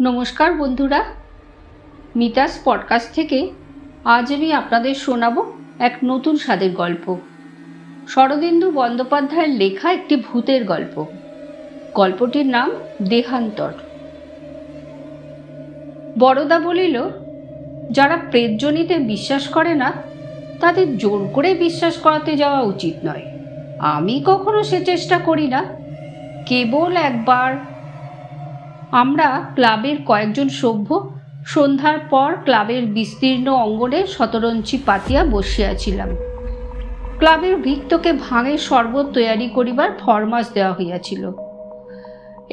নমস্কার বন্ধুরা, মিতাস পডকাস্ট থেকে আজ আমি আপনাদের শোনাবো এক নতুন স্বাদের গল্প। শরদিন্দু বন্দ্যোপাধ্যায়ের লেখা একটি ভূতের গল্প। গল্পটির নাম দেহান্তর। বড়দা বলিল, যারা প্রেতজনিতে বিশ্বাস করে না তাদের জোর করে বিশ্বাস করাতে যাওয়া উচিত নয়। আমি কখনো সে চেষ্টা করি না। কেবল একবার আমরা ক্লাবের কয়েকজন সভ্য সন্ধ্যার পর ক্লাবের বিস্তীর্ণ অঙ্গনে শতরঞ্চি পাতিয়া বসিয়াছিলাম। ক্লাবের ভৃত্যকে ভাঙের শরবত তৈয়ারি করিবার ফরমাস দেওয়া হইয়াছিল।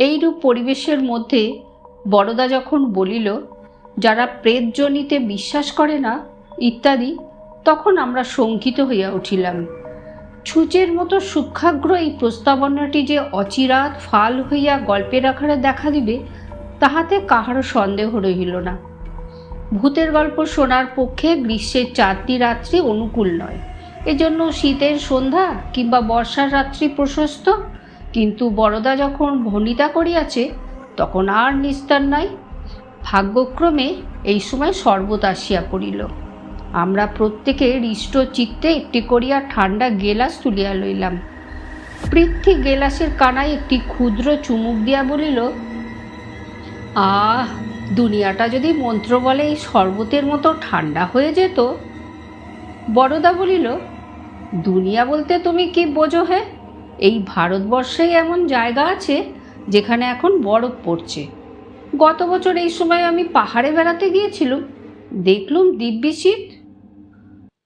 এইরূপ পরিবেশের মধ্যে বড়দা যখন বলিল, যারা প্রেতজনিতে বিশ্বাস করে না ইত্যাদি, তখন আমরা শঙ্কিত হইয়া উঠিলাম। ছুঁচের মতো সূক্ষ্মাগ্র এই প্রস্তাবনাটি যে অচিরাৎ ফাল হইয়া গল্পের আকারে দেখা দিবে তাহাতে কাহারও সন্দেহ রহিল না। ভূতের গল্প শোনার পক্ষে গ্রীষ্মের 4টি রাত্রি অনুকূল নয়, এজন্য শীতের সন্ধ্যা কিংবা বর্ষার রাত্রি প্রশস্ত। কিন্তু বড়দা যখন ভনিতা করিয়াছে তখন আর নিস্তার নাই। ভাগ্যক্রমে এই সময় শরবত আসিয়া পড়িল। আমরা প্রত্যেকে হৃষ্ট চিত্তে একটি করিয়া ঠান্ডা গেলাস তুলিয়া লইলাম। পৃথ্বী গেলাসের কানায় একটি ক্ষুদ্র চুমুক দিয়া বলিল, আহ, দুনিয়াটা যদি মন্ত্র বলে এই শরবতের মতো ঠান্ডা হয়ে যেত। বড়দা বলিল, দুনিয়া বলতে তুমি কি বোঝো হে? এই ভারতবর্ষেই এমন জায়গা আছে যেখানে এখন বরফ পড়ছে। গত বছর এই সময় আমি পাহাড়ে বেড়াতে গিয়েছিলাম, দেখলুম দিব্যি শীত।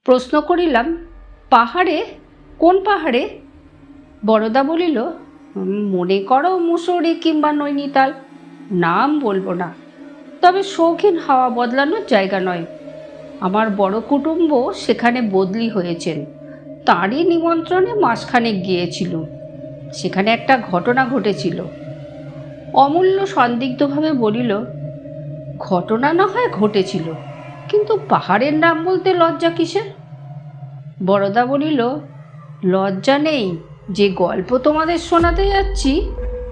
প্রশ্ন করিলাম, পাহাড়ে? কোন পাহাড়ে? বড়দা বলিল, মনে করো মুসৌরি কিংবা নৈনিতাল, নাম বলবো না, তবে শৌখিন হাওয়া বদলানোর জায়গা নয়। আমার বড় কুটুম্ব সেখানে বদলি হয়েছেন, তারই নিমন্ত্রণে মাসখানেক গিয়েছিল। সেখানে একটা ঘটনা ঘটেছিল। অমূল্য সন্দিগ্ধভাবে বলিল, ঘটনা না হয় ঘটেছিল, কিন্তু পাহাড়ের নাম বলতে লজ্জা কিসের? বড়দা বলিল, লজ্জা নেই, যে গল্প তোমাদের শোনাতে যাচ্ছি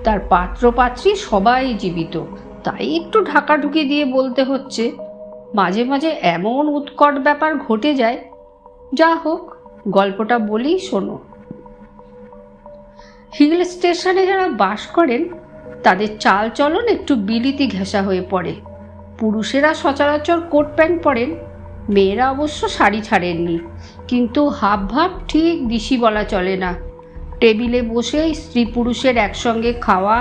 তার পাত্রপাত্রী সবাই জীবিত, তাই একটু ঢাকাঢুকি দিয়ে বলতে হচ্ছে। মাঝে মাঝে এমন উৎকট ব্যাপার ঘটে যায়। যা হোক, গল্পটা বলি, শোনো। হিল স্টেশনে যারা বাস করেন তাদের চাল চলন একটু বিলিতি ঘেঁষা হয়ে পড়ে। পুরুষেরা সচরাচর কোট প্যান্ট পরেন, মেয়েরা অবশ্য শাড়ি ছাড়েননি, কিন্তু হাব ভাব ঠিক দিশি বলা চলে না। টেবিলে বসে স্ত্রী পুরুষের একসঙ্গে খাওয়া,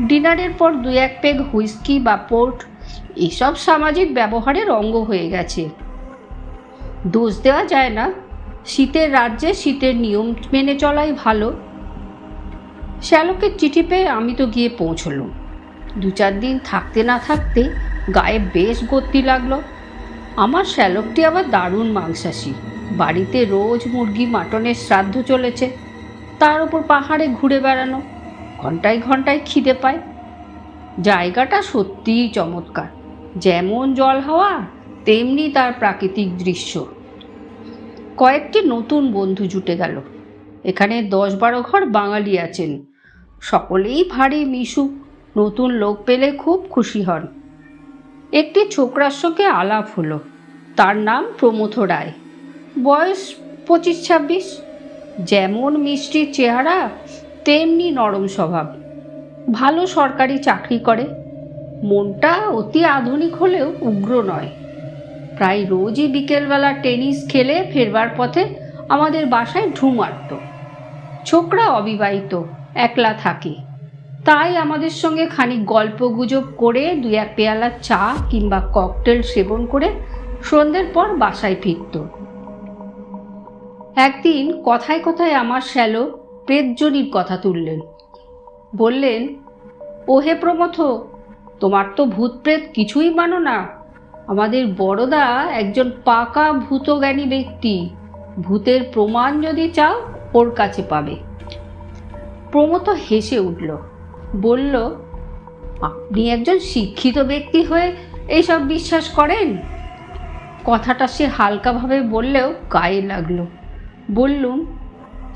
ডিনারের পর 2-1 পেগ হুইস্কি বা পোর্ট, এসব সামাজিক ব্যবহারের অঙ্গ হয়ে গেছে। দোষ দেওয়া যায় না। শীতের রাজ্যে শীতের নিয়ম মেনে চলাই ভালো। শ্যালকের চিঠি পেয়ে আমি তো গিয়ে পৌঁছলুম। 2-4 দিন থাকতে না থাকতে গায়ে বেশ গতি লাগলো। আমার শ্যালকটি আবার দারুণ মাংসাশী। বাড়িতে রোজ মুরগি মাটনের শ্রাদ্ধ চলেছে, তার উপর পাহাড়ে ঘুরে বেড়ানো, ঘন্টায় ঘন্টায় খিদে পায়। জায়গাটা সত্যিই চমৎকার, যেমন জল হাওয়া তেমনি তার প্রাকৃতিক দৃশ্য। কয়েকটি নতুন বন্ধু জুটে গেল। এখানে 10-12 ঘর বাঙালি আছেন, সকলেই ভারী মিশুক। নতুন লোক পেলে খুব খুশি হন। একটি ছোকরার সঙ্গে আলাপ হলো। তার নাম প্রমথ রায়, বয়স 25-26। যেমন মিষ্টির চেহারা তেমনি নরম স্বভাব। ভালো সরকারি চাকরি করে। মনটা অতি আধুনিক হলেও উগ্র নয়। প্রায় রোজই বিকেলবেলা টেনিস খেলে ফেরবার পথে আমাদের বাসায় ঢু মারত। ছোকরা অবিবাহিত, একলা থাকে, তাই আমাদের সঙ্গে খানিক গল্প গুজব করে 2-1 পেয়ালা চা কিংবা ককটেল সেবন করে সন্ধ্যের পর বাসায় ফিরত। একদিন কথায় কথায় আমার শ্যালক প্রেতজনির কথা তুললেন। বললেন, ওহে প্রমথ, তোমার তো ভূত প্রেত কিছুই মানো না। আমাদের বড়দা একজন পাকা ভূতজ্ঞানী ব্যক্তি। ভূতের প্রমাণ যদি চাও ওর কাছে পাবে। প্রমথ হেসে উঠল, বলল, আপনি একজন শিক্ষিত ব্যক্তি হয়ে এইসব বিশ্বাস করেন? কথাটা সে হালকাভাবে বললেও গায়ে লাগলো। বললুম,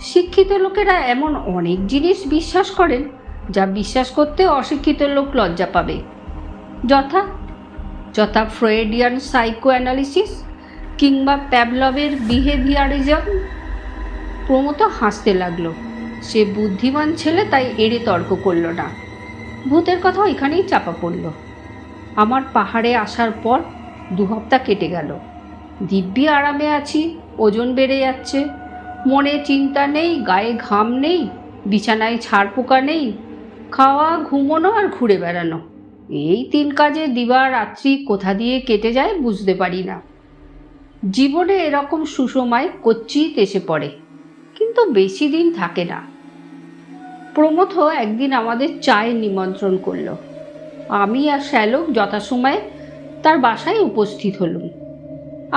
শিক্ষিত লোকেরা এমন অনেক জিনিস বিশ্বাস করেন যা বিশ্বাস করতে অশিক্ষিত লোক লজ্জা পাবে। যথা যথা ফ্রয়েডিয়ান সাইকো অ্যানালিসিস কিংবা প্যাভলভের বিহেভিয়ারিজম। প্রমথ হাসতে লাগলো। সে বুদ্ধিমান ছেলে, তাই এড়ে তর্ক করল না। ভূতের কথা ওইখানেই চাপা পড়ল। আমার পাহাড়ে আসার পর 2 হপ্তাহ কেটে গেল। দিব্যি আরামে আছি, ওজন বেড়ে যাচ্ছে, মনে চিন্তা নেই, গায়ে ঘাম নেই, বিছানায় ছাড় পোকা নেই, খাওয়া, ঘুমোনো আর ঘুরে বেড়ানো, এই 3 কাজে দিবা রাত্রি কোথা দিয়ে কেটে যায় বুঝতে পারি না। জীবনে এরকম সুসময় কচ্ছিত এসে পড়ে, কিন্তু বেশি দিন থাকে না। প্রমথ একদিন আমাদের চায়ের নিমন্ত্রণ করল। আমি আর শ্যালক যথাসময়ে তার বাসায় উপস্থিত হলুম।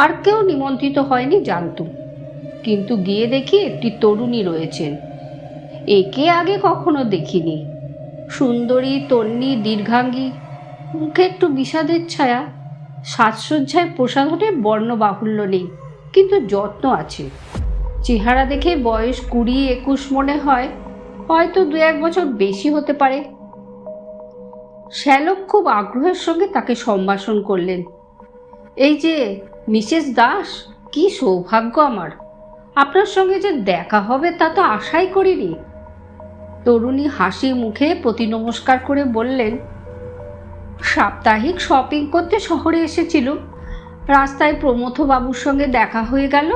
আর কেউ নিমন্ত্রিত হয়নি জানতুম, কিন্তু গিয়ে দেখি একটি তরুণী রয়েছেন। একে আগে কখনো দেখিনি। সুন্দরী, তন্বী, দীর্ঘাঙ্গী, মুখে একটু বিষাদের ছায়া। সাজসজ্জায় প্রসাধনে বর্ণ বাহুল্য নেই, কিন্তু যত্ন আছে। চেহারা দেখে বয়স 20-21 মনে হয়, হয়তো 2-1 বছর বেশি হতে পারে। শ্যালক খুব আগ্রহের সঙ্গে তাকে সম্ভাষণ করলেন। এই যে মিসেস দাস, কি সৌভাগ্য আমার, আপনার সঙ্গে যে দেখা হবে তা তো আশাই করিনি। তরুণী হাসি মুখে প্রতি নমস্কার করে বললেন, সাপ্তাহিক শপিং করতে শহরে এসেছিল। রাস্তায় প্রমথ বাবুর সঙ্গে দেখা হয়ে গেল,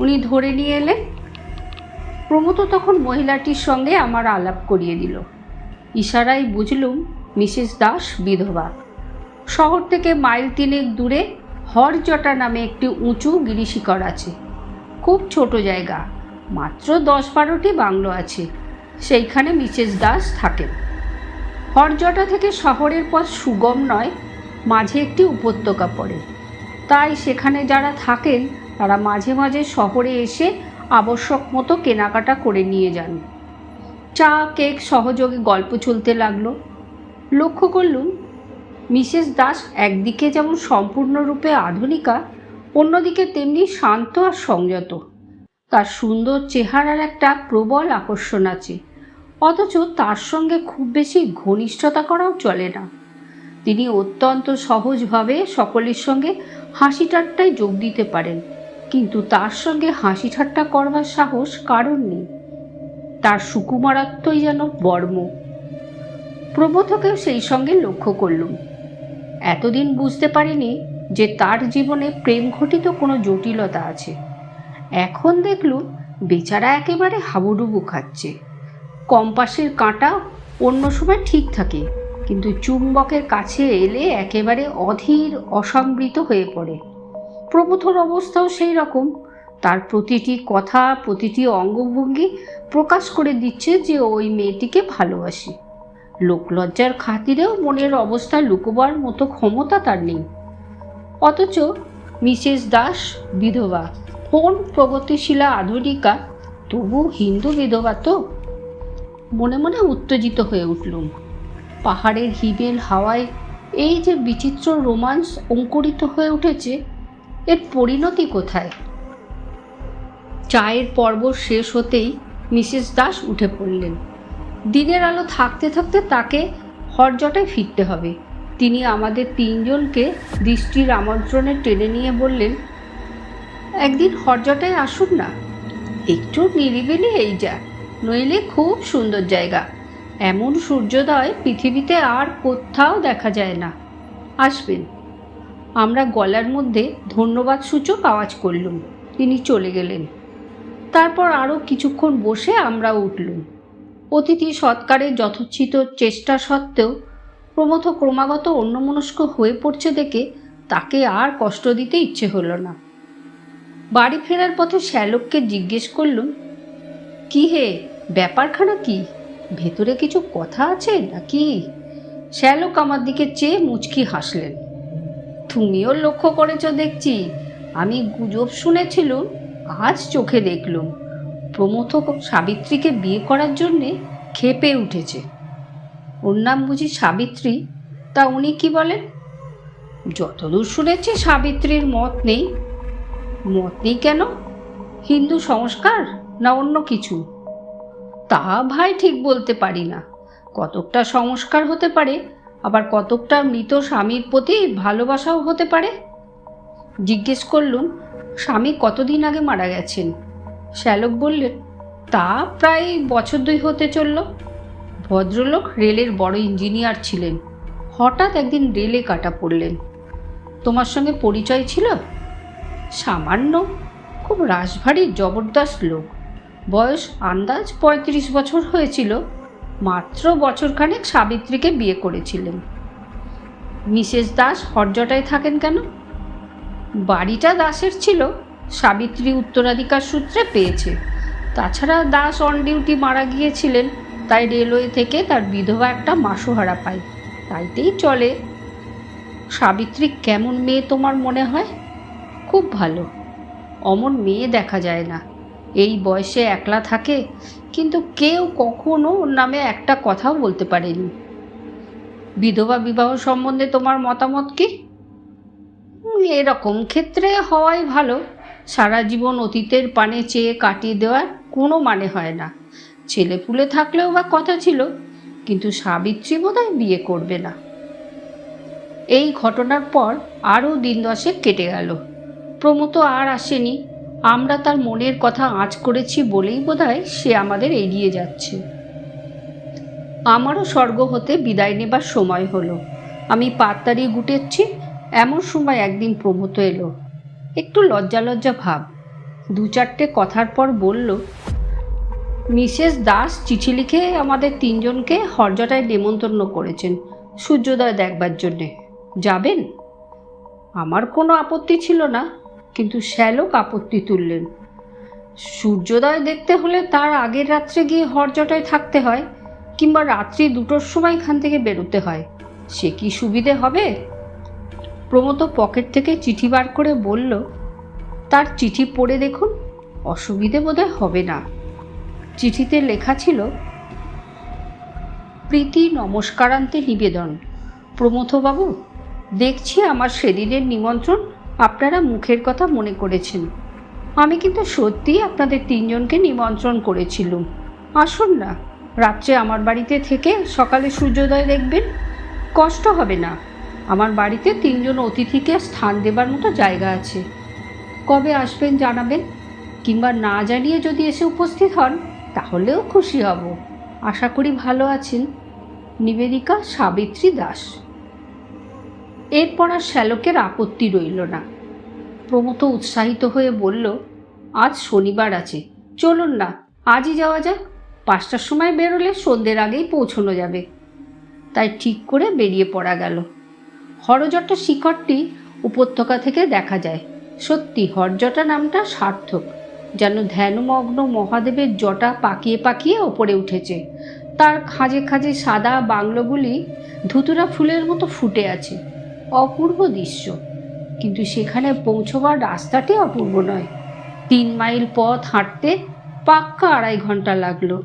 উনি ধরে নিয়ে এলেন। প্রমথ তখন মহিলাটির সঙ্গে আমার আলাপ করিয়ে দিল। ইশারায় বুঝলুম মিসেস দাস বিধবা। শহর থেকে মাইল 3 দূরে হরজটা নামে একটি উঁচু গিরিশিখর আছে। খুব ছোট জায়গা, মাত্র 10-12টি বাংলো আছে। সেইখানে মিসেস দাস থাকেন। হরজটা থেকে শহরের পথ সুগম নয়, মাঝে একটি উপত্যকা পড়ে। তাই সেখানে যারা থাকেন তারা মাঝে মাঝে শহরে এসে আবশ্যক মতো কেনাকাটা করে নিয়ে যান। চা, কেক সহযোগে গল্প চলতে লাগলো। লক্ষ্য করলুম মিসেস দাস একদিকে যেমন সম্পূর্ণরূপে আধুনিকা, অন্যদিকে তেমনি শান্ত আর সংযত। তার সুন্দর চেহারার একটা প্রবল আকর্ষণ আছে, অথচ তার সঙ্গে খুব বেশি ঘনিষ্ঠতা করাও চলে না। তিনি অত্যন্ত সহজভাবে সকলের সঙ্গে হাসি ঠাট্টায় যোগ দিতে পারেন, কিন্তু তার সঙ্গে হাসি ঠাট্টা করবার সাহস কারণ নেই। তার সুকুমারত্বই যেন বর্ম। প্রমথকেও সেই সঙ্গে লক্ষ্য করলুম। এতদিন বুঝতে পারিনি যে তার জীবনে প্রেম ঘটিত কোনো জটিলতা আছে। এখন দেখলুম বেচারা একেবারে হাবুডুবু খাচ্ছে। কম্পাসের কাঁটা অন্য সময় ঠিক থাকে, কিন্তু চুম্বকের কাছে এলে একেবারে অধীর, অসংবৃত হয়ে পড়ে। প্রমথর অবস্থাও সেই রকম। তার প্রতিটি কথা, প্রতিটি অঙ্গভঙ্গি প্রকাশ করে দিচ্ছে যে ওই মেয়েটিকে ভালোবাসি। লোকলজ্জার খাতিরেও মনের অবস্থা লুকোবার মতো ক্ষমতা তার নেই। অথচ মিসেস দাস বিধবা, কোন প্রগতিশীলা আধুনিকা, তবু হিন্দু বিধবা তো। মনে মনে উত্তেজিত হয়ে উঠলুম। পাহাড়ের হিমেল হাওয়ায় এই যে বিচিত্র রোমান্স অঙ্কুরিত হয়ে উঠেছে, এর পরিণতি কোথায়? চায়ের পর্ব শেষ হতেই মিসেস দাস উঠে পড়লেন। দিনের আলো থাকতে থাকতে তাকে হরজটায় ফিরতে হবে। তিনি আমাদের 3 জনকে দৃষ্টির আমন্ত্রণে টেনে নিয়ে বললেন, একদিন হরজটায় আসুন না, একটু নিরিবিলি এই যা, নইলে খুব সুন্দর জায়গা। এমন সূর্যোদয় পৃথিবীতে আর কোথাও দেখা যায় না, আসবেন। আমরা গলার মধ্যে ধন্যবাদ সূচক আওয়াজ করলুম। তিনি চলে গেলেন। তারপর আরও কিছুক্ষণ বসে আমরা উঠলুম। অতিথি সৎকারের যথোচিত চেষ্টা সত্ত্বেও প্রমথ ক্রমাগত অন্যমনস্ক হয়ে পড়ছে দেখে তাকে আর কষ্ট দিতে ইচ্ছে হলো না। বাড়ি ফেরার পথে শ্যালককে জিজ্ঞেস করলুম, কি হে, ব্যাপারখানা কি? ভেতরে কিছু কথা আছে নাকি? শ্যালক আমার দিকে চেয়ে মুচকি হাসলেন। তুমিও লক্ষ্য করেছ দেখছি। আমি গুজব শুনেছিলুম, আজ চোখে দেখলুম। প্রমথ সাবিত্রীকে বিয়ে করার জন্যে ক্ষেপে উঠেছে। ওর নাম বুঝি সাবিত্রী? তা উনি কি বলেন? যতদূর শুনেছি সাবিত্রীর মত নেই। মত নেই কেন? হিন্দু সংস্কার না অন্য কিছু? তা ভাই ঠিক বলতে পারি না। কতকটা সংস্কার হতে পারে, আবার কতকটা মৃত স্বামীর প্রতি ভালোবাসাও হতে পারে। জিজ্ঞেস করলুম, স্বামী কতদিন আগে মারা গেছেন? শ্যালক বললেন, তা প্রায় বছর 2 হতে চলল। ভদ্রলোক রেলের বড় ইঞ্জিনিয়ার ছিলেন। হঠাৎ একদিন রেলে কাটা পড়লেন। তোমার সঙ্গে পরিচয় ছিল? সামান্য। খুব রাশভারী জবরদস্ত লোক। বয়স আন্দাজ 35 বছর হয়েছিল। মাত্র বছরখানেক সাবিত্রীকে বিয়ে করেছিলেন। মিসেস দাস হরজটায় থাকেন কেন? বাড়িটা দাসের ছিল, সাবিত্রী উত্তরাধিকার সূত্রে পেয়েছে। তাছাড়া দাস অন ডিউটি মারা গিয়েছিলেন, তাই রেলওয়ে থেকে তার বিধবা একটা মাসোহারা পায়, তাইতেই চলে। সাবিত্রী কেমন মেয়ে তোমার মনে হয়? খুব ভালো। অমন মেয়ে দেখা যায় না। এই বয়সে একলা থাকে, কিন্তু কেউ কখনো ওর নামে একটা কথাও বলতে পারেনি। বিধবা বিবাহ সম্বন্ধে তোমার মতামত কি? এরকম ক্ষেত্রে হওয়াই ভালো। সারা জীবন অতীতের পানে চেয়ে কাটিয়ে দেওয়ার কোনো মানে হয় না। ছেলেপুলে থাকলেও বা কথা ছিল, কিন্তু সাবিত্রী বোধহয় বিয়ে করবে না। এই ঘটনার পর আরও 10 কেটে গেল। প্রমথ আর আসেনি। আমরা তার মনের কথা আঁচ করেছি বলেই বোধহয় সে আমাদের এড়িয়ে যাচ্ছে। আমারও স্বর্গ হতে বিদায় নেবার সময় হলো। আমি পাততাড়ি গুটেছি, এমন সময় একদিন প্রমথ এলো। একটু লজ্জা লজ্জা ভাব। 2-4টে কথার পর বলল, মিসেস দাস চিঠি লিখে আমাদের 3 জনকে হরজটায় নেমন্তন্ন করেছেন সূর্যোদয় দেখবার জন্যে। যাবেন? আমার কোনো আপত্তি ছিল না, কিন্তু শ্যালক আপত্তি তুললেন। সূর্যোদয় দেখতে হলে তার আগের রাত্রে গিয়ে হরজটায় থাকতে হয়, কিংবা রাত্রি 2টোর সময় এখান থেকে বেরোতে হয়। সে কি সুবিধে হবে? প্রমথ পকেট থেকে চিঠি বার করে বলল, তার চিঠি পড়ে দেখুন, অসুবিধে বোধহয় হবে না। চিঠিতে লেখা ছিল, প্রীতি নমস্কারান্তে নিবেদন। প্রমথবাবু, দেখছি আমার সেদিনের নিমন্ত্রণ আপনারা মুখের কথা মনে করেছেন। আমি কিন্তু সত্যিই আপনাদের 3 জনকে নিমন্ত্রণ করেছিলুম। আসুন না, রাত্রে আমার বাড়িতে থেকে সকালে সূর্যোদয় দেখবেন। কষ্ট হবে না। আমার বাড়িতে 3 জন অতিথিকে স্থান দেবার মতো জায়গা আছে। কবে আসবেন জানাবেন, কিংবা না জানিয়ে যদি এসে উপস্থিত হন তাহলেও খুশি হব। আশা করি ভালো আছেন। নিবেদিকা সাবিত্রী দাস। এরপর আর শ্যালকের আপত্তি রইল না। প্রমথ উৎসাহিত হয়ে বলল, আজ শনিবার আছে, চলুন না আজই যাওয়া যাক। 5টার সময় বেরোলে সন্ধ্যের আগেই পৌঁছানো যাবে। তাই ঠিক করে বেরিয়ে পড়া গেল। হরজটা শিখরটি উপত্যকা থেকে দেখা যায়। সত্যি হরজটা নামটা সার্থক, যেন ধ্যানমগ্ন মহাদেবের জটা পাকিয়ে পাকিয়ে ওপরে উঠেছে। তার খাঁজে খাঁজে সাদা বাংলোগুলি ধুতুরা ফুলের মতো ফুটে আছে। অপূর্ব দৃশ্য। কিন্তু সেখানে পৌঁছবার রাস্তাটি অপূর্ব নয়। 3 মাইল পথ হাঁটতে পাক্কা 2.5 ঘন্টা লাগলো।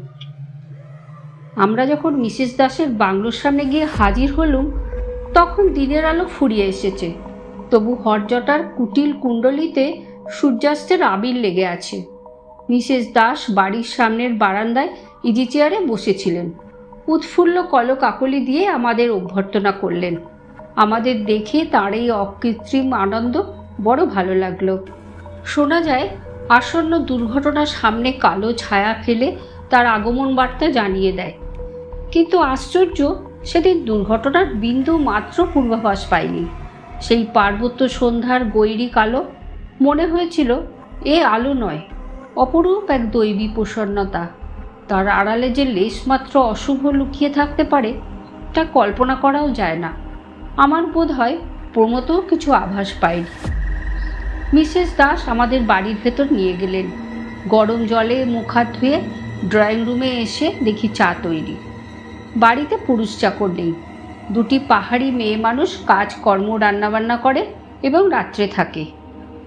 আমরা যখন মিসেস দাসের বাংলোর সামনে গিয়ে হাজির হলুম, তখন দিনের আলো ফুরিয়ে এসেছে। তবু হরজটার কুটিল কুণ্ডলিতে সূর্যাস্তের আবির লেগে আছে। মিসেস দাস বাড়ির সামনের বারান্দায় ইজি চেয়ারে বসেছিলেন। উৎফুল্ল কলকাকলি দিয়ে আমাদের অভ্যর্থনা করলেন। আমাদের দেখে তার এই অকৃত্রিম আনন্দ বড় ভালো লাগলো। শোনা যায় আসন্ন দুর্ঘটনা সামনে কালো ছায়া ফেলে তার আগমন বার্তা জানিয়ে দেয়। কিন্তু আশ্চর্য, সেদিন দুর্ঘটনার বিন্দু মাত্র পূর্বাভাস পাইনি। সেই পার্বত্য সন্ধ্যার গৈরী কালো মনে হয়েছিল এ আলো নয়, অপরূপ এক দৈবী প্রসন্নতা। তার আড়ালে যে লেশমাত্র অশুভ লুকিয়ে থাকতে পারে তা কল্পনা করাও যায় না। আমার বোধ হয় প্রমথও কিছু আভাস পায়নি। মিসেস দাস আমাদের বাড়ির ভেতর নিয়ে গেলেন। গরম জলে মুখ হাত ধুয়ে ড্রয়িং রুমে এসে দেখি চা তৈরি। বাড়িতে পুরুষ চাকর নেই। 2টি পাহাড়ি মেয়ে মানুষ কাজকর্ম রান্নাবান্না করে এবং রাত্রে থাকে।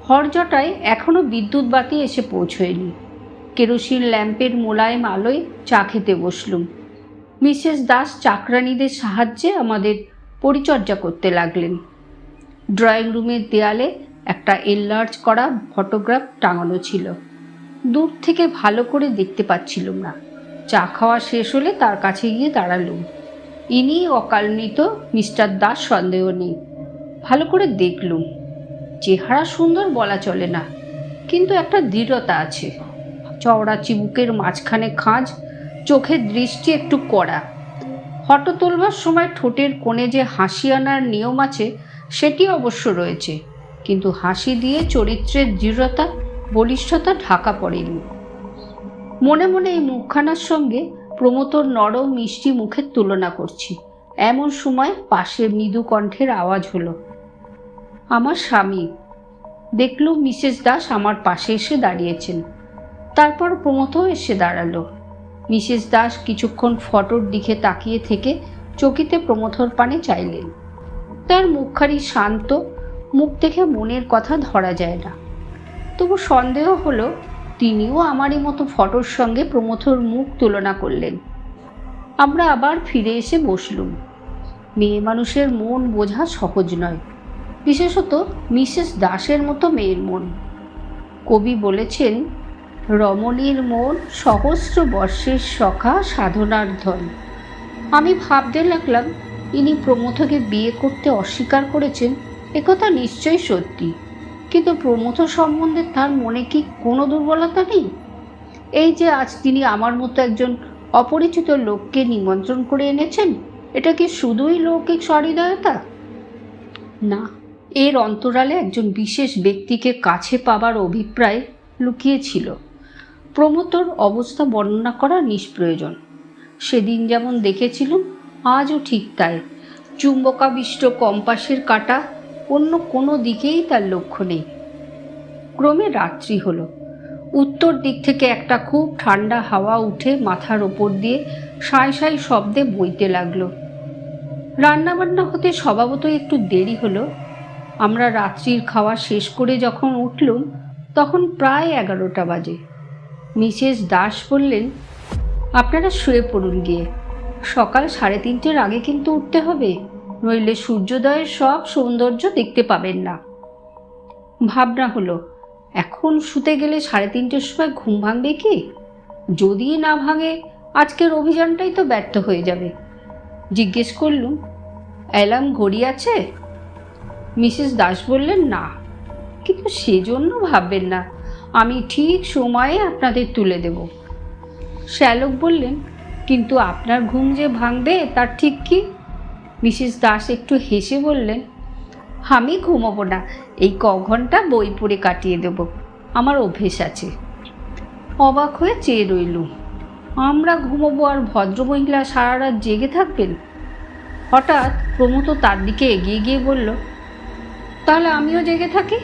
হরজটায় এখনও বিদ্যুৎ বাতি এসে পৌঁছয়নি। কেরোসিন ল্যাম্পের মোলায়েম আলোয় চা খেতে বসলুম। মিসেস দাস চাকরানীদের সাহায্যে আমাদের পরিচর্যা করতে লাগলেন। ড্রয়িং রুমের দেয়ালে একটা এনলার্জ করা ফটোগ্রাফ টাঙানো ছিল। দূর থেকে ভালো করে দেখতে পাচ্ছিলাম না। চা খাওয়া শেষ হলে তার কাছে গিয়ে দাঁড়ালুম। ইনি অকালমৃত মিস্টার দাস, সন্দেহ নেই। ভালো করে দেখলুম, চেহারা সুন্দর বলা চলে না, কিন্তু একটা দৃঢ়তা আছে। চওড়া চিবুকের মাঝখানে খাঁজ, চোখের দৃষ্টি একটু কড়া। ফটো তোলবার সময় ঠোঁটের কোণে যে হাসি আনার নিয়ম আছে সেটি অবশ্য রয়েছে, কিন্তু হাসি দিয়ে চরিত্রের দৃঢ়তা, বলিষ্ঠতা ঢাকা পড়েনি। মনে মনে এই মুখখানার সঙ্গে প্রমথর নরম মিষ্টি মুখের তুলনা করছি। এমন সময় পাশে মৃদু কণ্ঠের আওয়াজ হলো, আমার স্বামী। দেখলুম মিসেস দাস আমার পাশে এসে দাঁড়িয়েছেন। তারপর প্রমথও এসে দাঁড়ালো। মিসেস দাস কিছুক্ষণ ফটোর দিকে তাকিয়ে থেকে চকিতে প্রমথর পানে চাইলেন। তার মুখখানি শান্ত, মুখ দেখে মনের কথা ধরা যায় না। তবু সন্দেহ হলো তিনিও আমারই মতো ফটোর সঙ্গে প্রমথর মুখ তুলনা করলেন। আমরা আবার ফিরে এসে বসলুম। মেয়ে মানুষের মন বোঝা সহজ নয়, বিশেষত মিসেস দাসের মতো মেয়ের মন। কবি বলেছেন, রমণীর মন সহস্র বর্ষের সখা সাধনার ধন। আমি ভাবতে লাগলাম, ইনি প্রমথকে বিয়ে করতে অস্বীকার করেছেন একথা নিশ্চয়ই সত্যি, কিন্তু প্রমথ সম্বন্ধে তার মনে কি কোনো দুর্বলতা নেই? এই যে আজ তিনি আমার মতো একজন অপরিচিত লোককে নিমন্ত্রণ করে এনেছেন, এটা কি শুধুই লৌকিক সহৃদয়তা? না, এর অন্তরালে একজন বিশেষ ব্যক্তিকে কাছে পাবার অভিপ্রায় লুকিয়েছিল। প্রমথর অবস্থা বর্ণনা করা নিষ্প্রয়োজন। সেদিন যেমন দেখেছিলুম, আজও ঠিক তাই। চুম্বকাবিষ্ট কম্পাসের কাঁটা অন্য কোনো দিকেই তার লক্ষ্য নেই। ক্রমে রাত্রি হলো। উত্তর দিক থেকে একটা খুব ঠান্ডা হাওয়া উঠে মাথার ওপর দিয়ে সাঁই সাঁই শব্দে বইতে লাগলো। রান্নাবান্না হতে স্বভাবতই একটু দেরি হলো। আমরা রাত্রির খাওয়া শেষ করে যখন উঠলুম তখন প্রায় 11টা বাজে। মিসেস দাস বললেন, আপনারা শুয়ে পড়ুন গিয়ে, সকাল 3:30-এর আগে কিন্তু উঠতে হবে, নইলে সূর্যোদয়ের সব সৌন্দর্য দেখতে পাবেন না। ভাবনা হলো, এখন শুতে গেলে 3:30-এর সময় ঘুম ভাঙবে কি? যদি না ভাঙে আজকের অভিযানটাই তো ব্যর্থ হয়ে যাবে। জিজ্ঞেস করলুম, অ্যালার্ম ঘড়ি আছে? মিসেস দাস বললেন, না। কিন্তু সেজন্য ভাববেন না, আমি ঠিক সময়ে আপনাদের তুলে দেব। শ্যালক বললেন, কিন্তু আপনার ঘুম যে ভাঙবে তার ঠিক কি? মিসেস দাস একটু হেসে বললেন, আমি ঘুমাবো না, এই ঘন্টা বই পড়ে কাটিয়ে দেব, আমার অভ্যেস আছে। অবাক হয়ে চেয়ে রইলুম। আমরা ঘুমাবো আর ভদ্রমহিলা সারা রাত জেগে থাকবেন? হঠাৎ প্রমথ তার দিকে এগিয়ে গিয়ে বলল, তাহলে আমিও জেগে থাকি।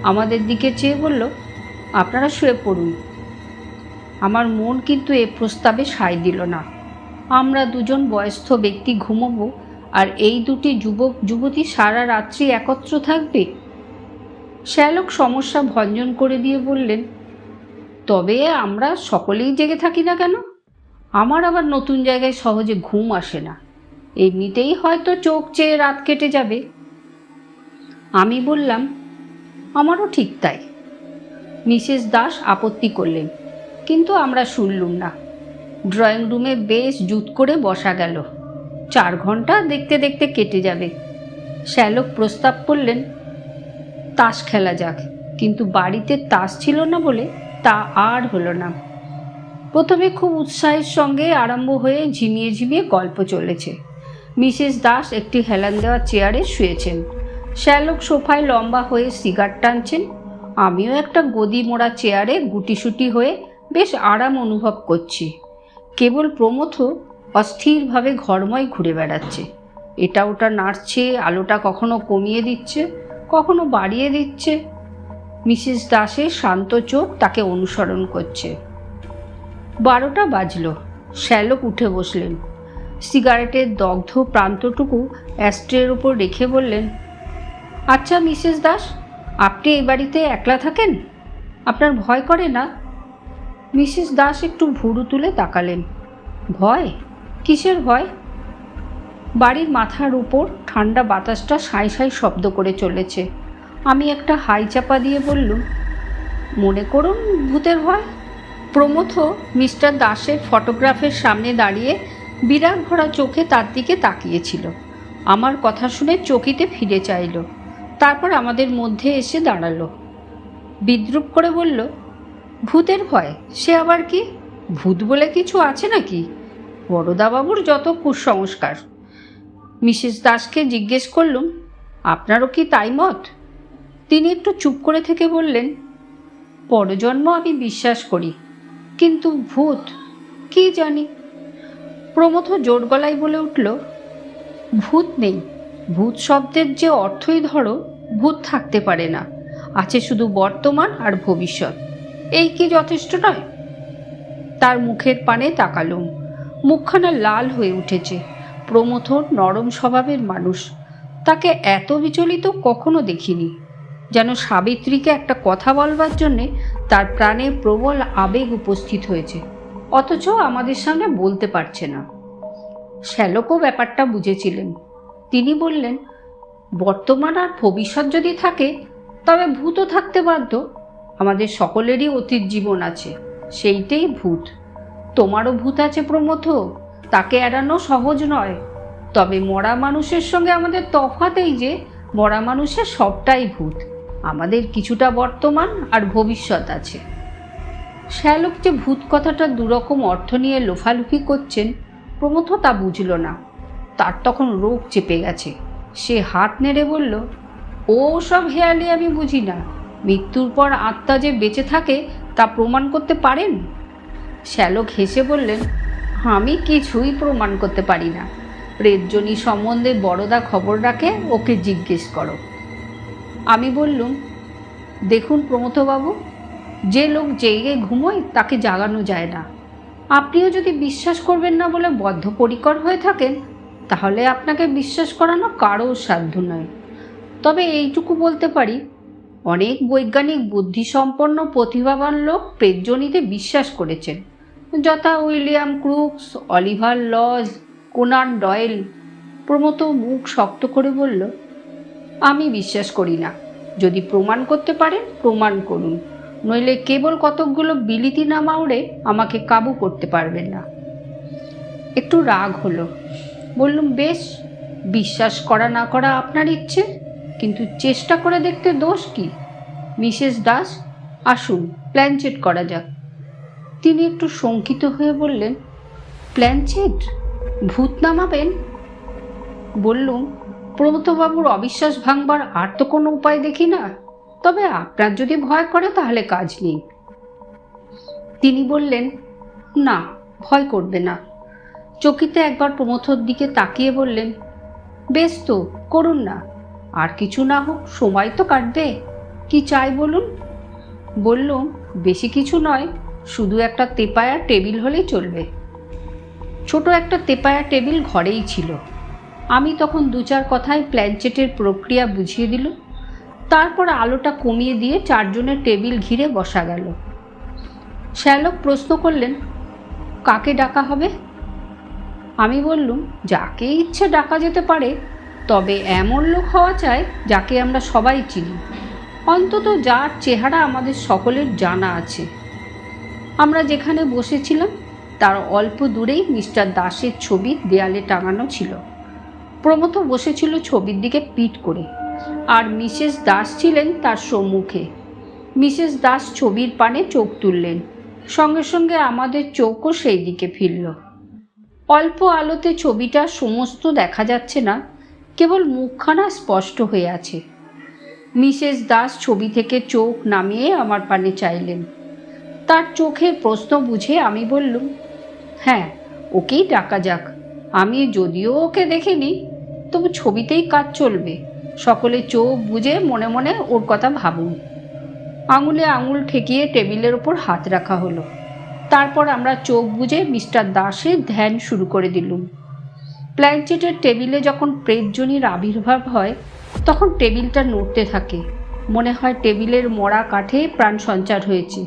আমাদের দিকে চেয়ে বলল, আপনারা শুয়ে পড়ুন। আমার মন কিন্তু এ প্রস্তাবে সায় দিল না। আমরা দুজন বয়স্ক ব্যক্তি ঘুমোবো আর এই দুটি যুবক যুবতী সারা রাত্রি একত্র থাকবে? শ্যালক সমস্যা ভঞ্জন করে দিয়ে বললেন, তবে আমরা সকলেই জেগে থাকি না কেন? আমার আবার নতুন জায়গায় সহজে ঘুম আসে না, এমনিতেই হয়তো চোখ চেয়ে রাত কেটে যাবে। আমি বললাম, আমারও ঠিক তাই। মিসেস দাস আপত্তি করলেন, কিন্তু আমরা শুনলুম না। ড্রয়িং রুমে বেশ জুত করে বসা গেল। 4 ঘন্টা দেখতে দেখতে কেটে যাবে। শ্যালক প্রস্তাব করলেন, তাস খেলা যাক, কিন্তু বাড়িতে তাস ছিল না বলে তা আর হলো না। প্রথমে খুব উৎসাহের সঙ্গে আরম্ভ হয়ে ঝিমিয়ে ঝিমিয়ে গল্প চলেছে। মিসেস দাস একটি হেলান দেওয়া চেয়ারে শুয়েছেন। শ্যালক সোফায় লম্বা হয়ে সিগার টানছেন। আমিও একটা গদি মোড়া চেয়ারে গুটিসুটি হয়ে বেশ আরাম অনুভব করছি। কেবল প্রমথ অস্থিরভাবে ঘরময় ঘুরে বেড়াচ্ছে। এটা ওটা নাড়ছে, আলোটা কখনো কমিয়ে দিচ্ছে, কখনো বাড়িয়ে দিচ্ছে। মিসেস দাসের শান্ত চোখ তাকে অনুসরণ করছে। 12টা বাজল। শ্যালক উঠে বসলেন। সিগারেটের দগ্ধ প্রান্তটুকু অ্যাস্ট্রের উপর রেখে বললেন, আচ্ছা মিসেস দাস, আপনি এই বাড়িতে একলা থাকেন? আপনার ভয় করে না? মিসেস দাস একটু ভুরু তুলে তাকালেন। ভয়? কিসের ভয়? বাড়ির মাথার উপর ঠান্ডা বাতাসটা সাঁই সাঁই শব্দ করে চলেছে। আমি একটা হাই চাপা দিয়ে বললুম, মনে করুন ভূতের ভয়। প্রমথ মিস্টার দাসের ফটোগ্রাফের সামনে দাঁড়িয়ে বিরাগ ভরা চোখে তার দিকে তাকিয়েছিল। আমার কথা শুনে চকিতে ফিরে চাইল, তারপর আমাদের মধ্যে এসে দাঁড়ালো। বিদ্রূপ করে বলল, ভূতের ভয়? সে আবার কি? ভূত বলে কিছু আছে নাকি? বড়দাবাবুর যত কুসংস্কার। মিসেস দাসকে জিজ্ঞেস করলুম, আপনারও কি তাই মত? তিনি একটু চুপ করে থেকে বললেন, পরজন্ম আমি বিশ্বাস করি, কিন্তু ভূত কি জানি। প্রমথ জোর গলায় বলে উঠল, ভূত নেই। ভূত শব্দের যে অর্থই ধরো, ভূত থাকতে পারে না। আছে শুধু বর্তমান আর ভবিষ্যৎ। এই কি যথেষ্ট নয়? তার মুখের পানে তাকালুম। মুখখানা লাল হয়ে উঠেছে। প্রমথ নরম স্বভাবের মানুষ, তাকে এত বিচলিত কখনো দেখিনি। যেন সাবিত্রীকে একটা কথা বলবার জন্যে তার প্রাণে প্রবল আবেগ উপস্থিত হয়েছে, অথচ আমাদের সামনে বলতে পারছে না। শ্যালকও ব্যাপারটা বুঝেছিলেন। তিনি বললেন, বর্তমান আর ভবিষ্যৎ যদি থাকে তবে ভূতও থাকতে বাধ্য। আমাদের সকলেরই অতীত জীবন আছে, সেইটাই ভূত। তোমারও ভূত আছে প্রমথ, তাকে এড়ানো সহজ নয়। তবে মরা মানুষের সঙ্গে আমাদের তফাৎ এই যে, মরা মানুষের সবটাই ভূত। আমাদের কিছুটা বর্তমান আর ভবিষ্যৎ আছে। শ্যালক যে ভূত কথাটা দুরকম অর্থ নিয়ে লোফালুফি করছেন, প্রমথ তা বুঝল না। তার তখন রোগ চেপে গেছে। সে হাত নেড়ে বলল, ও সব হেয়ালি আমি বুঝি না। মৃত্যুর পর আত্মা যে বেঁচে থাকে তা প্রমাণ করতে পারেন? শ্যালক হেসে বললেন, আমি কিছুই প্রমাণ করতে পারি না। প্রেতজনী সম্বন্ধে বড়দা খবর রাখে, ওকে জিজ্ঞেস করো। আমি বললুম, দেখুন প্রমথবাবু, যে লোক জেগে ঘুমোয় তাকে জাগানো যায় না। আপনিও যদি বিশ্বাস করবেন না বলে বদ্ধপরিকর হয়ে থাকেন, তাহলে আপনাকে বিশ্বাস করানো কারোর সাধ্য নয়। তবে এইটুকু বলতে পারি, অনেক বৈজ্ঞানিক বুদ্ধিসম্পন্ন প্রতিভাবান লোক প্রেতজনীতে বিশ্বাস করেছেন, যথা William Crookes, Oliver Lodge, Conan Doyle. Pramatha মুখ শক্ত করে বলল, আমি বিশ্বাস করি না। যদি প্রমাণ করতে পারেন প্রমাণ করুন, নইলে কেবল কতকগুলো বিলিতি না মাউড়ে আমাকে কাবু করতে পারবেন না। একটু রাগ হলো। বললুম, বেশ, বিশ্বাস করা না করা আপনার ইচ্ছে, কিন্তু চেষ্টা করে দেখতে দোষ কি? মিসেস দাস, আসুন প্ল্যানচেট করা যাক। তিনি একটু শঙ্কিত হয়ে বললেন, প্ল্যানচেট? ভূত নামাবেন? বললুম, প্রমথবাবুর অবিশ্বাস ভাঙবার আর তো কোনো উপায় দেখি না। তবে আপনার যদি ভয় করে তাহলে কাজ নেই। তিনি বললেন, না, ভয় করবে না। চকিতে একবার প্রমথর দিকে তাকিয়ে বললেন, বেশ তো, করুন না। আর কিছু না হোক, সময় তো কাটবে। কি চাই বলুন? বললুম, বেশি কিছু নয়, শুধু একটা তেপায়া টেবিল হলেই চলবে। ছোট একটা তেপায়া টেবিল ঘরেই ছিল। আমি তখন দু চার কথায় প্ল্যানচেটের প্রক্রিয়া বুঝিয়ে দিল। তারপর আলোটা কমিয়ে দিয়ে চারজনের টেবিল ঘিরে বসা গেল। শ্যালক প্রশ্ন করলেন, কাকে ডাকা হবে? আমি বললুম, যাকে ইচ্ছে ডাকা যেতে পারে, তবে এমন লোক হওয়া চাই যাকে আমরা সবাই চিনি, অন্তত যার চেহারা আমাদের সকলের জানা আছে। আমরা যেখানে বসেছিলাম তার অল্প দূরেই মিস্টার দাসের ছবি দেয়ালে টাঙানো ছিল। প্রমথ বসেছিল ছবির দিকে পিঠ করে, আর মিসেস দাস ছিলেন তার সম্মুখে। মিসেস দাস ছবির পানে চোখ তুললেন, সঙ্গে সঙ্গে আমাদের চোখও সেই দিকে ফিরল। অল্প আলোতে ছবিটা সমস্ত দেখা যাচ্ছে না, কেবল মুখখানা স্পষ্ট হয়ে আছে। মিসেস দাস ছবি থেকে চোখ নামিয়ে আমার পানে চাইলেন। তার চোখের প্রশ্ন বুঝে আমি বললুম, হ্যাঁ, ওকেই ডাকা যাক। আমি যদিও ওকে দেখিনি, তবু ছবিতেই কাজ চলবে। সকলে চোখ বুজে মনে মনে ওর কথা ভাবুন। আঙুলে আঙুল ঠেকিয়ে টেবিলের ওপর হাত রাখা হলো। তারপর আমরা চোখ বুজে মিস্টার দাসের ধ্যান শুরু করে দিলুম। প্ল্যানচেটের টেবিলে যখন প্রেতজনীর আবির্ভাব হয়, তখন টেবিলটা নড়তে থাকে। মনে হয় টেবিলের মরা কাঠে প্রাণ সঞ্চার হয়েছে,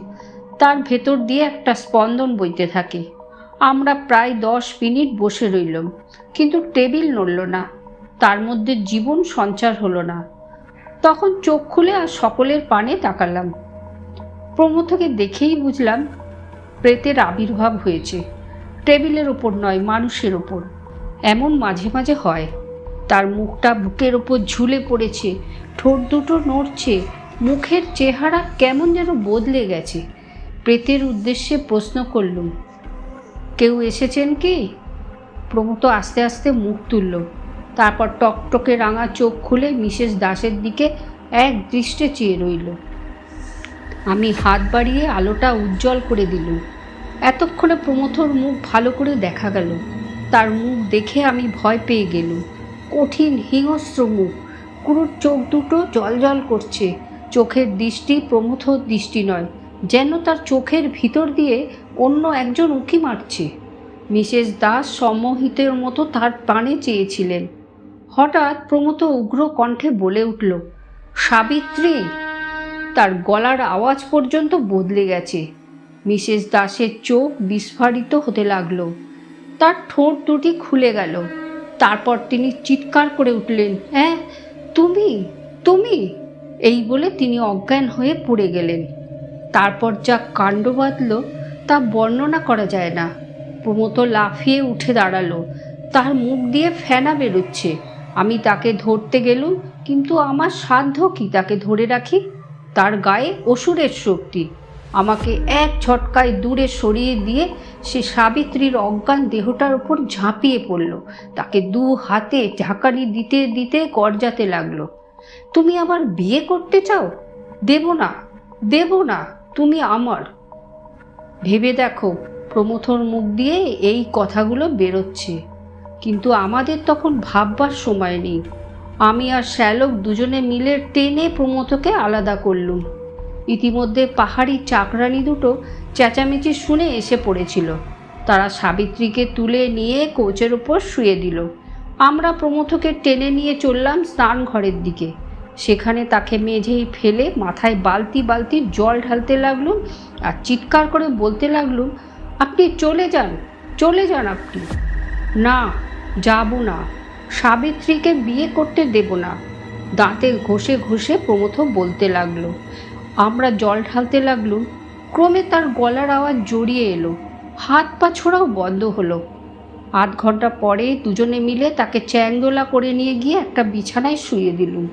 তার ভেতর দিয়ে একটা স্পন্দন বইতে থাকে। আমরা প্রায় 10 মিনিট বসে রইলাম, কিন্তু টেবিল নড়ল না, তার মধ্যে জীবন সঞ্চার হলো না। তখন চোখ খুলে আর সকলের পানে তাকালাম। প্রমথকে দেখেই বুঝলাম প্রেতের আবির্ভাব হয়েছে। টেবিলের ওপর নয়, মানুষের ওপর। এমন মাঝে মাঝে হয়। তার মুখটা বুকের ওপর ঝুলে পড়েছে, ঠোঁট দুটো নড়ছে, মুখের চেহারা কেমন যেন বদলে গেছে। প্রেতের উদ্দেশ্যে প্রশ্ন করলুম, কেউ এসেছেন কি? প্রমথ আস্তে আস্তে মুখ তুলল, তারপর টকটকে রাঙা চোখ খুলে মিসেস দাসের দিকে এক দৃষ্টে চেয়ে রইল। আমি হাত বাড়িয়ে আলোটা উজ্জ্বল করে দিলুম। এতক্ষণে প্রমথর মুখ ভালো করে দেখা গেল। তার মুখ দেখে আমি ভয় পেয়ে গেলুম। কঠিন হিংস্র মুখ, পুরো চোখ দুটো জল করছে। চোখের দৃষ্টি প্রমথর দৃষ্টি নয়, যেন তার চোখের ভিতর দিয়ে অন্য একজন উঁকি মারছে। মিসেস দাস সম্মোহিতের মতো তার পানে চেয়েছিলেন। হঠাৎ প্রমথ উগ্র কণ্ঠে বলে উঠল, সাবিত্রী! তার গলার আওয়াজ পর্যন্ত বদলে গেছে। মিসেস দাসের চোখ বিস্ফারিত হতে লাগলো, তার ঠোঁট দুটি খুলে গেল। তারপর তিনি চিৎকার করে উঠলেন, হ্যাঁ, তুমি তুমি এই বলে তিনি অজ্ঞান হয়ে পড়ে গেলেন। তারপর যা কাণ্ড বাঁধল তা বর্ণনা করা যায় না। প্রমথ লাফিয়ে উঠে দাঁড়ালো, তার মুখ দিয়ে ফেনা বেরোচ্ছে। আমি তাকে ধরতে গেলুম, কিন্তু আমার সাধ্য কি তাকে ধরে রাখি? তার গায়ে অসুরের শক্তি। আমাকে এক ঝটকায় দূরে সরিয়ে দিয়ে সে সাবিত্রীর অজ্ঞান দেহটার উপর ঝাঁপিয়ে পড়ল। তাকে দু হাতে ঝাঁকানি দিতে দিতে গর্জাতে লাগলো, তুমি আবার বিয়ে করতে চাও? দেব না, দেব না, তুমি আমার। ভেবে দেখো, প্রমথর মুখ দিয়ে এই কথাগুলো বেরোচ্ছে, কিন্তু আমাদের তখন ভাববার সময় নেই। আমি আর শ্যালক দুজনে মিলে টেনে প্রমথকে আলাদা করলুম। ইতিমধ্যে পাহাড়ি চাকরানি দুটো চেঁচামেচি শুনে এসে পড়েছিল। তারা সাবিত্রীকে তুলে নিয়ে কোচের ওপর শুয়ে দিল। আমরা প্রমথকে টেনে নিয়ে চললাম স্নান ঘরের দিকে। সেখানে তাকে মেঝেই ফেলে মাথায় বালতি বালতি জল ঢালতে লাগলুম আর চিৎকার করে বলতে লাগলুম, আপনি চলে যান, চলে যান আপনি। না, যাব না, সাবিত্রীকে বিয়ে করতে দেব না। দাঁতে ঘষে ঘষে প্রমথ বলতে লাগলো। আমরা জল ঢালতে লাগলুম। ক্রমে তার গলার আওয়াজ জড়িয়ে এলো, হাত পা ছোড়াও বন্ধ হলো। আধ ঘন্টা পরে দুজনে মিলে তাকে চ্যাংদোলা করে নিয়ে গিয়ে একটা বিছানায় শুয়ে দিলুম।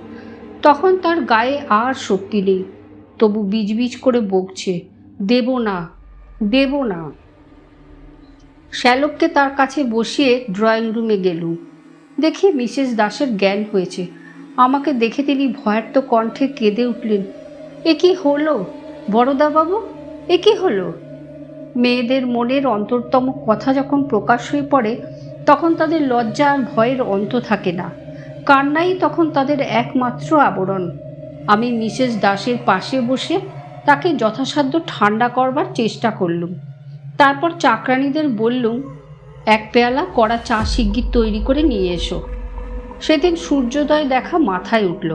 তখন তার গায়ে আর শক্তি নেই, তবু বিজবিজ করে বকছে, দেব না, দেব না। শ্যালককে তার কাছে বসিয়ে ড্রয়িং রুমে গেলুম। দেখি মিসেস দাসের জ্ঞান হয়েছে। আমাকে দেখে তিনি ভয়ার্ত কণ্ঠে কেঁদে উঠলেন, এ কি হলো বড়দাবাবু, এ কি হলো? মেয়েদের মনের অন্তরতম কথা যখন প্রকাশ হয়ে পড়ে, তখন তাদের লজ্জা আর ভয়ের অন্ত থাকে না। কান্নাই তখন তাদের একমাত্র আবরণ। আমি মিসেস দাসের পাশে বসে তাকে যথাসাধ্য ঠান্ডা করবার চেষ্টা করলুম। তারপর চাকরানীদের বললুম, এক পেয়ালা কড়া চা শিগগির তৈরি করে নিয়ে এসো। সেদিন সূর্যোদয় দেখা মাথায় উঠল।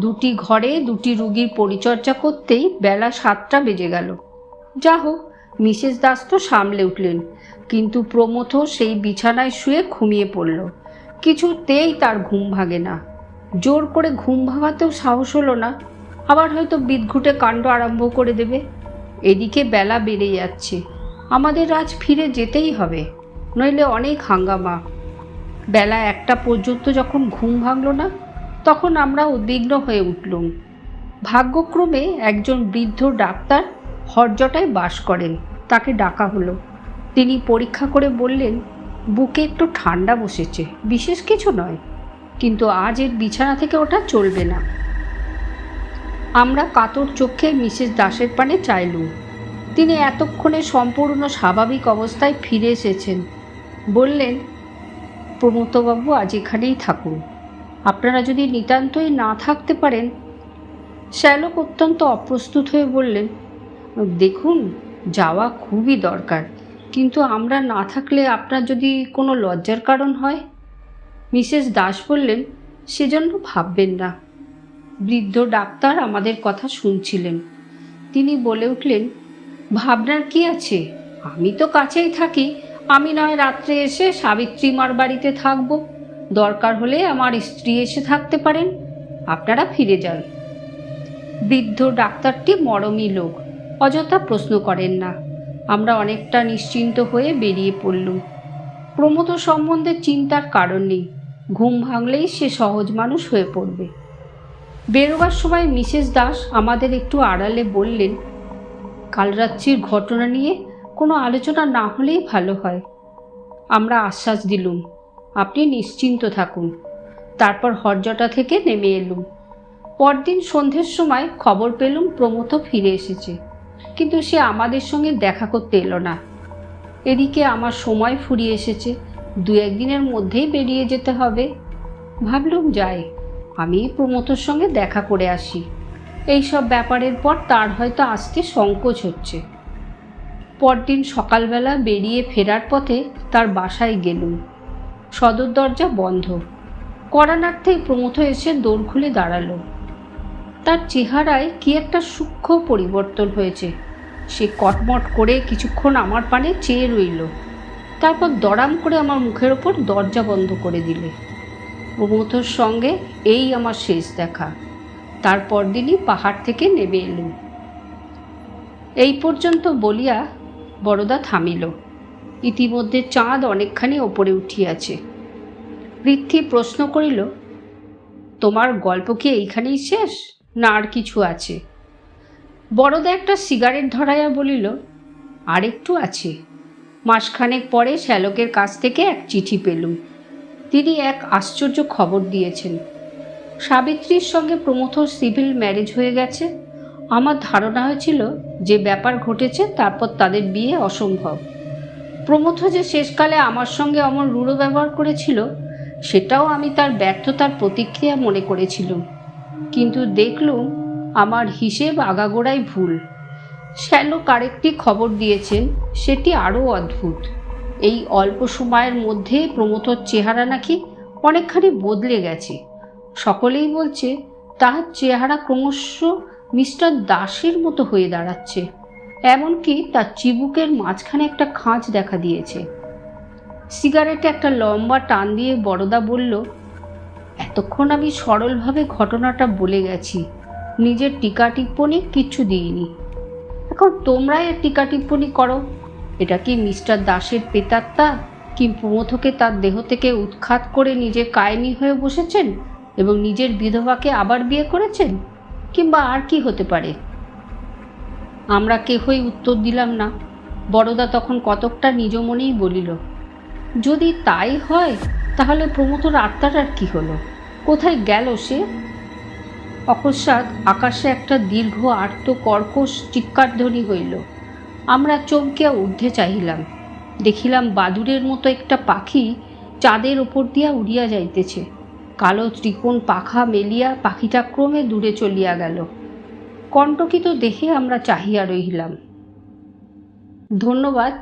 দুটি ঘরে দুটি রুগীর পরিচর্যা করতেই বেলা 7টা বেজে গেল। যা হোক, মিসেস দাস তো সামলে উঠলেন, কিন্তু প্রমথ সেই বিছানায় শুয়ে ঘুমিয়ে পড়ল। কিছুতেই তার ঘুম ভাঙে না। জোর করে ঘুম ভাঙাতেও সাহস হলো না, আবার হয়তো বিদঘুটে কাণ্ড আরম্ভ করে দেবে। এদিকে বেলা বেড়ে যাচ্ছে, আমাদের আজ ফিরে যেতেই হবে, নইলে অনেক হাঙ্গামা। বেলা 1টা পর্যন্ত যখন ঘুম ভাঙল না, তখন আমরা উদ্বিগ্ন হয়ে উঠলুম। ভাগ্যক্রমে একজন বৃদ্ধ ডাক্তার হরজটায় বাস করেন, তাকে ডাকা হলো। তিনি পরীক্ষা করে বললেন, বুকে একটু ঠান্ডা বসেছে, বিশেষ কিছু নয়, কিন্তু আজ এর বিছানা থেকে ওঠা চলবে না। আমরা কাতর চোখে মিসেস দাসের পানে চাইলুম। তিনি এতক্ষণে সম্পূর্ণ স্বাভাবিক অবস্থায় ফিরে এসেছেন। বললেন, প্রমথবাবু আজ এখানেই থাকুন, আপনারা যদি নিতান্তই না থাকতে পারেন। শ্যালক অত্যন্ত অপ্রস্তুত হয়ে বললেন, দেখুন, যাওয়া খুবই দরকার, কিন্তু আমরা না থাকলে আপনার যদি কোনো লজ্জার কারণ হয়। মিসেস দাস বললেন, সেজন্য ভাববেন না। বৃদ্ধ ডাক্তার আমাদের কথা শুনছিলেন। তিনি বলে উঠলেন, ভাবনার কি আছে, আমি তো কাছেই থাকি, আমি নয় রাত্রে এসে সাবিত্রীমার বাড়িতে থাকব, দরকার হলে আমার স্ত্রী এসে থাকতে পারেন, আপনারা ফিরে যান। বৃদ্ধ ডাক্তারটি মরমী লোক, অযথা প্রশ্ন করেন না। আমরা অনেকটা নিশ্চিন্ত হয়ে বেরিয়ে পড়লুম। প্রমথ সম্বন্ধে চিন্তার কারণ নেই, ঘুম ভাঙলেই সে সহজ মানুষ হয়ে পড়বে। বেরোবার সময় মিসেস দাস আমাদের একটু আড়ালে বললেন, কাল রাত্রির ঘটনা নিয়ে কোনো আলোচনা না হলেই ভালো হয়। আমরা আশ্বাস দিলুম, আপনি নিশ্চিন্ত থাকুন। তারপর হরজটা থেকে নেমে এলুম। পরদিন সন্ধ্যের সময় খবর পেলুম প্রমথ ফিরে এসেছে, কিন্তু সে আমাদের সঙ্গে দেখা করতে এলো না। এদিকে আমার সময় ফুরিয়ে এসেছে, 2-1 দিনের মধ্যেই বেরিয়ে যেতে হবে। ভাবলুম যাই, আমি প্রমথর সঙ্গে দেখা করে আসি। এইসব ব্যাপারের পর তার হয়তো আসতে সংকোচ হচ্ছে। পরদিন সকালবেলা বেরিয়ে ফেরার পথে তার বাসায় গেলুম। সদর দরজা বন্ধ। করানার্থেই প্রমথ এসে দোর খুলে দাঁড়ালো। তার চেহারায় কি একটা সূক্ষ্ম পরিবর্তন হয়েছে। সে কটমট করে কিছুক্ষণ আমার পানে চেয়ে রইল, তারপর দড়াম করে আমার মুখের ওপর দরজা বন্ধ করে দিলে। প্রমথর সঙ্গে এই আমার শেষ দেখা। তারপর দিনই পাহাড় থেকে নেমে এলুম। এই পর্যন্ত বলিয়া বড়দা থামিল। ইতিমধ্যে চাঁদ অনেকখানি ওপরে উঠিয়াছে। পৃথ্বী প্রশ্ন করিল, তোমার গল্প কি এইখানেই শেষ, না আর কিছু আছে? বড়দা একটা সিগারেট ধরাইয়া বলিল, আর একটু আছে। মাসখানেক পরে শ্যালকের কাছ থেকে এক চিঠি পেলুম। তিনি এক আশ্চর্য খবর দিয়েছেন। সাবিত্রীর সঙ্গে প্রমথর সিভিল ম্যারেজ হয়ে গেছে। আমার ধারণা হয়েছিল যে ব্যাপার ঘটেছে তারপর তাদের বিয়ে অসম্ভব। প্রমথ যে শেষকালে আমার সঙ্গে অমন রূঢ় ব্যবহার করেছিল, সেটাও আমি তার ব্যর্থতার প্রতিক্রিয়া মনে করেছিলাম। কিন্তু দেখলুম আমার হিসেব আগাগোড়াই ভুল। শ্যালক আরেকটি খবর দিয়েছেন, সেটি আরও অদ্ভুত। এই অল্প সময়ের মধ্যে প্রমথর চেহারা নাকি অনেকখানি বদলে গেছে। সকলেই বলছে তার চেহারা ক্রমশ মিস্টার দাসের মতো হয়ে দাঁড়াচ্ছে। এমনকি তার চিবুকের মাঝখানে একটা খাঁজ দেখা দিয়েছে। সিগারেটে একটা লম্বা টান দিয়ে বড়দা বলল, এতক্ষণ আমি সরলভাবে ঘটনাটা বলে গেছি, নিজের টিকা টিপ্পনি কিচ্ছু দিইনি। এখন তোমরা এর টিকা টিপ্পনি করো। এটা কি মিস্টার দাসের প্রেতাত্মা, কি প্রমথকে তার দেহ থেকে উৎখাত করে নিজে কায়েমি হয়ে বসেছেন এবং নিজের বিধবাকে আবার বিয়ে করেছেন, কিংবা আর কি হতে পারে? আমরা কেহই উত্তর দিলাম না। বড়দা তখন কতকটা নিজ মনেই বলিল, যদি তাই হয় তাহলে প্রমথর আত্মাটার কি হলো, কোথায় গেল সে? অকস্মাৎ আকাশে একটা দীর্ঘ আর্ত কর্কশ চিৎকারধ্বনি হইল। আমরা চমকিয়া ঊর্ধ্বে চাহিলাম। দেখিলাম বাদুড়ের মতো একটা পাখি চাঁদের ওপর দিয়া উড়িয়া যাইতেছে। কালো ত্রিকোণ পাখা মেলিয়া পাখিটা ক্রমে দূরে চলিয়া গেল। কণ্টকিত দেহে আমরা চাহিয়া রহিলাম। ধন্যবাদ।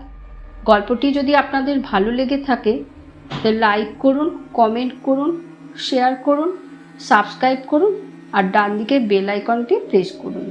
গল্পটি যদি আপনাদের ভালো লেগে থাকে তো লাইক করুন, কমেন্ট করুন, শেয়ার করুন, সাবস্ক্রাইব করুন আর ডান দিকের বেল আইকনটি প্রেস করুন।